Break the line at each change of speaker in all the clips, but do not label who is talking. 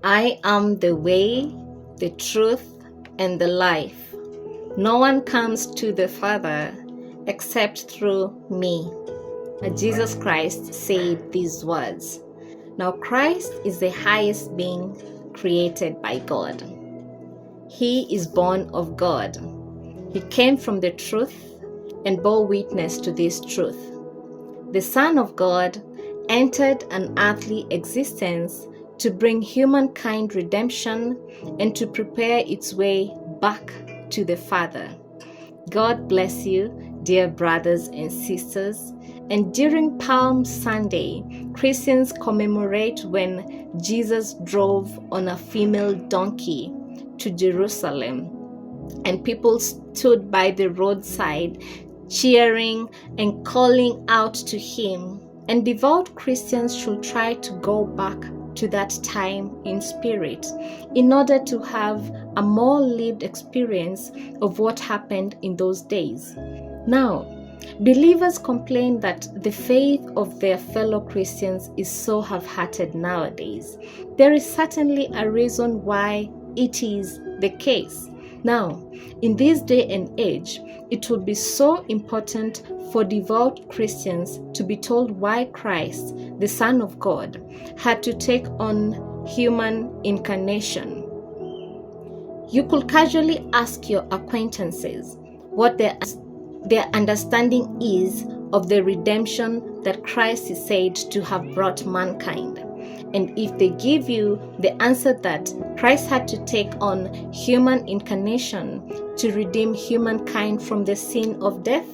I am the way, the truth, and the life. No one comes to the Father except through me. Jesus Christ said these words. Now, Christ is the highest being created by God. He is born of God. He came from the truth and bore witness to this truth. The Son of God entered an earthly existence to bring humankind redemption and to prepare its way back to the Father. God bless you, dear brothers and sisters. And during Palm Sunday, Christians commemorate when Jesus drove on a female donkey to Jerusalem, and people stood by the roadside cheering and calling out to him. And devout Christians should try to go back to that time in spirit in order to have a more lived experience of what happened in those days. Now, believers complain that the faith of their fellow Christians is so half-hearted nowadays. There is certainly a reason why it is the case. Now, in this day and age, it would be so important for devout Christians to be told why Christ, the Son of God, had to take on human incarnation. You could casually ask your acquaintances what their understanding is of the redemption that Christ is said to have brought mankind. And if they give you the answer that Christ had to take on human incarnation to redeem humankind from the sin of death,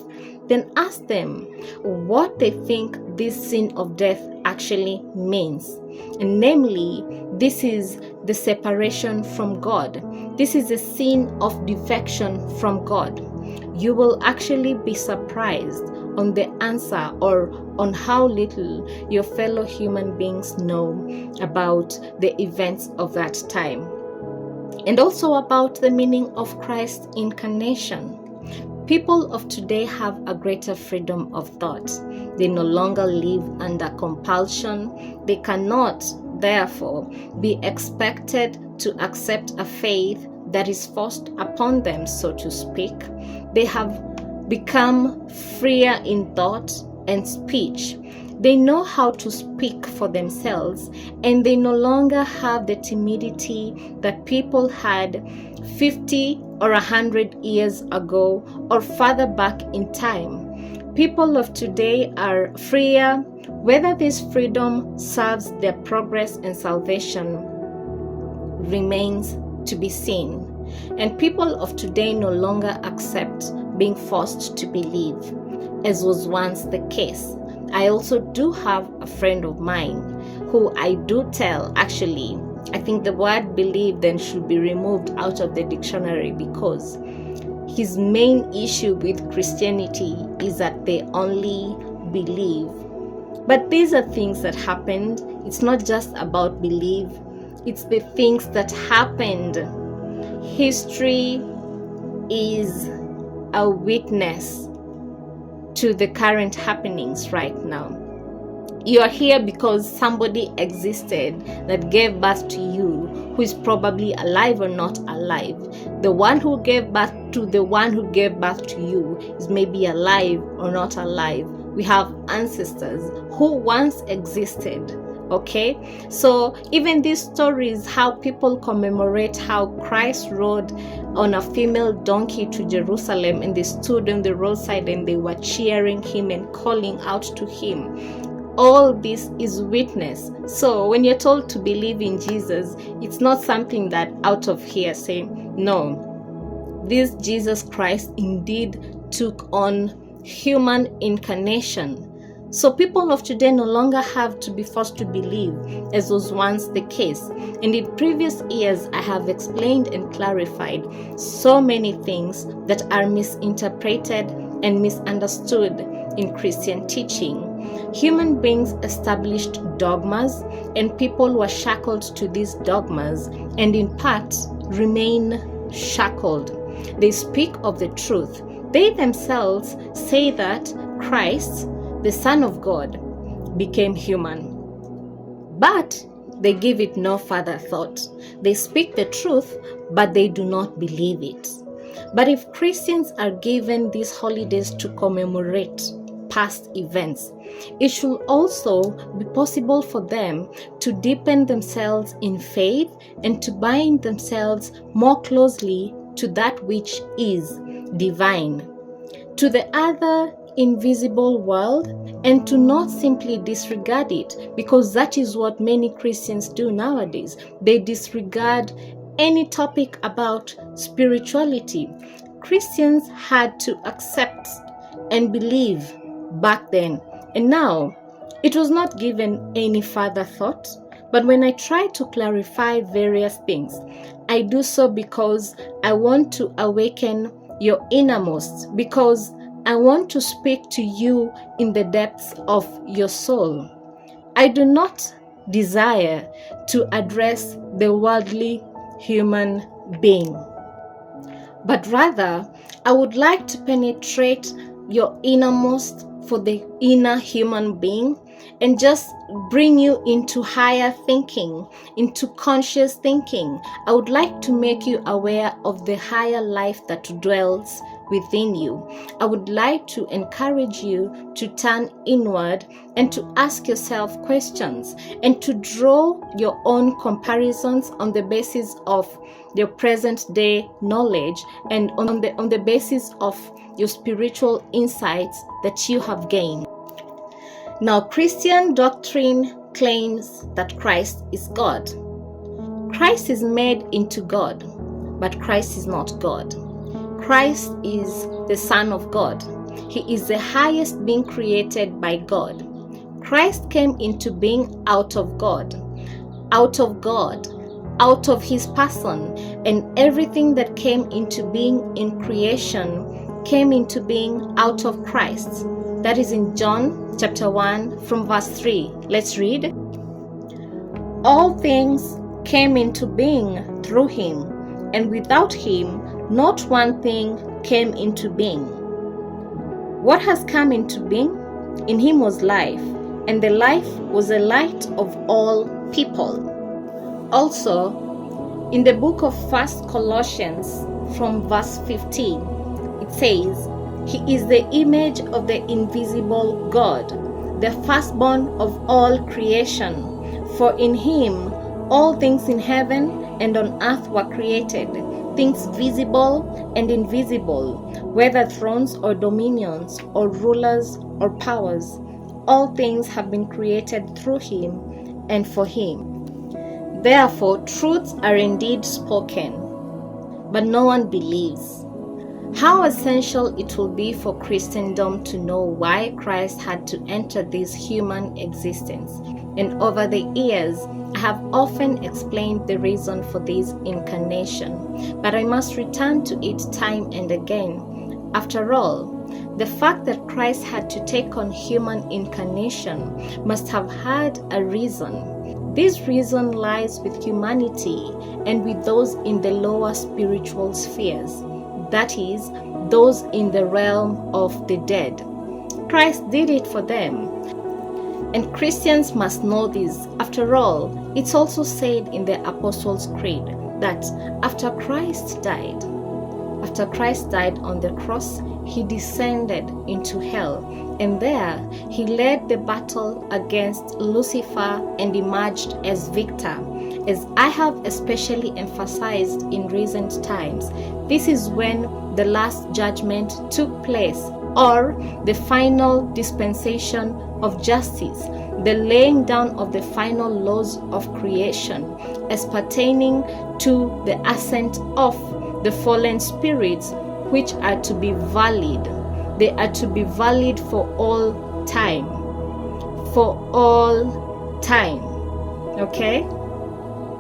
then ask them what they think this sin of death actually means. And namely, this is the separation from God. This is a sin of defection from God. You will actually be surprised on the answer or on how little your fellow human beings know about the events of that time. And also about the meaning of Christ's incarnation. People of today have a greater freedom of thought. They no longer live under compulsion. They cannot, therefore, be expected to accept a faith that is forced upon them, so to speak. They have become freer in thought and speech. They know how to speak for themselves, and they no longer have the timidity that people had 50 or 100 years ago or further back in time. People of today are freer. Whether this freedom serves their progress and salvation remains to be seen. And people of today no longer accept being forced to believe, as was once the case. I also do have a friend of mine who I do tell, actually, I think the word believe then should be removed out of the dictionary, because his main issue with Christianity is that they only believe. But these are things that happened. It's not just about belief, it's the things that happened. History is a witness to the current happenings right now. You are here because somebody existed that gave birth to you, who is probably alive or not alive. The one who gave birth to the one who gave birth to you is maybe alive or not alive. We have ancestors who once existed. Okay, so even these stories, how people commemorate how Christ rode on a female donkey to Jerusalem, and they stood on the roadside and they were cheering him and calling out to him. All this is witness. So when you're told to believe in Jesus, it's not something that out of hearsay. No, this Jesus Christ indeed took on human incarnation. So people of today no longer have to be forced to believe, as was once the case. And in previous years, I have explained and clarified so many things that are misinterpreted and misunderstood in Christian teaching. Human beings established dogmas, and people were shackled to these dogmas, and in part remain shackled. They speak of the truth. They themselves say that Christ, the Son of God, became human. But they give it no further thought. They speak the truth, but they do not believe it. But if Christians are given these holidays to commemorate past events, it should also be possible for them to deepen themselves in faith and to bind themselves more closely to that which is divine, to the other invisible world, and to not simply disregard it, because that is what many Christians do nowadays. They disregard any topic about spirituality. Christians had to accept and believe back then, and now it was not given any further thought. But when I try to clarify various things, I do so because I want to awaken your innermost, because I want to speak to you in the depths of your soul. I do not desire to address the worldly human being, but rather I would like to penetrate your innermost for the inner human being and just bring you into higher thinking, into conscious thinking. I would like to make you aware of the higher life that dwells within you. I would like to encourage you to turn inward and to ask yourself questions and to draw your own comparisons on the basis of your present day knowledge and on the basis of your spiritual insights that you have gained. Now, Christian doctrine claims that Christ is God. Christ is made into God, but Christ is not God. Christ is the Son of God. He is the highest being created by God. Christ came into being out of God, out of his person, and everything that came into being in creation came into being out of Christ. That is in John chapter 1 from verse 3. Let's read. All things came into being through him, and without him not one thing came into being. What has come into being? In him was life, and the life was the light of all people. Also, in the book of 1 Colossians from verse 15, it says, He is the image of the invisible God, the firstborn of all creation. For in him all things in heaven and on earth were created, things visible and invisible, whether thrones or dominions or rulers or powers. All things have been created through him and for him. Therefore, truths are indeed spoken, but no one believes. How essential it will be for Christendom to know why Christ had to enter this human existence. And over the years, I have often explained the reason for this incarnation, but I must return to it time and again. After all, the fact that Christ had to take on human incarnation must have had a reason. This reason lies with humanity and with those in the lower spiritual spheres, that is, those in the realm of the dead. Christ did it for them. And Christians must know this. After all, it's also said in the Apostles' Creed that after Christ died on the cross, he descended into hell, and there he led the battle against Lucifer and emerged as victor. As I have especially emphasized in recent times, this is when the last judgment took place, or the final dispensation of justice, the laying down of the final laws of creation as pertaining to the ascent of the fallen spirits, which are to be valid. They are to be valid for all time. For all time. Okay?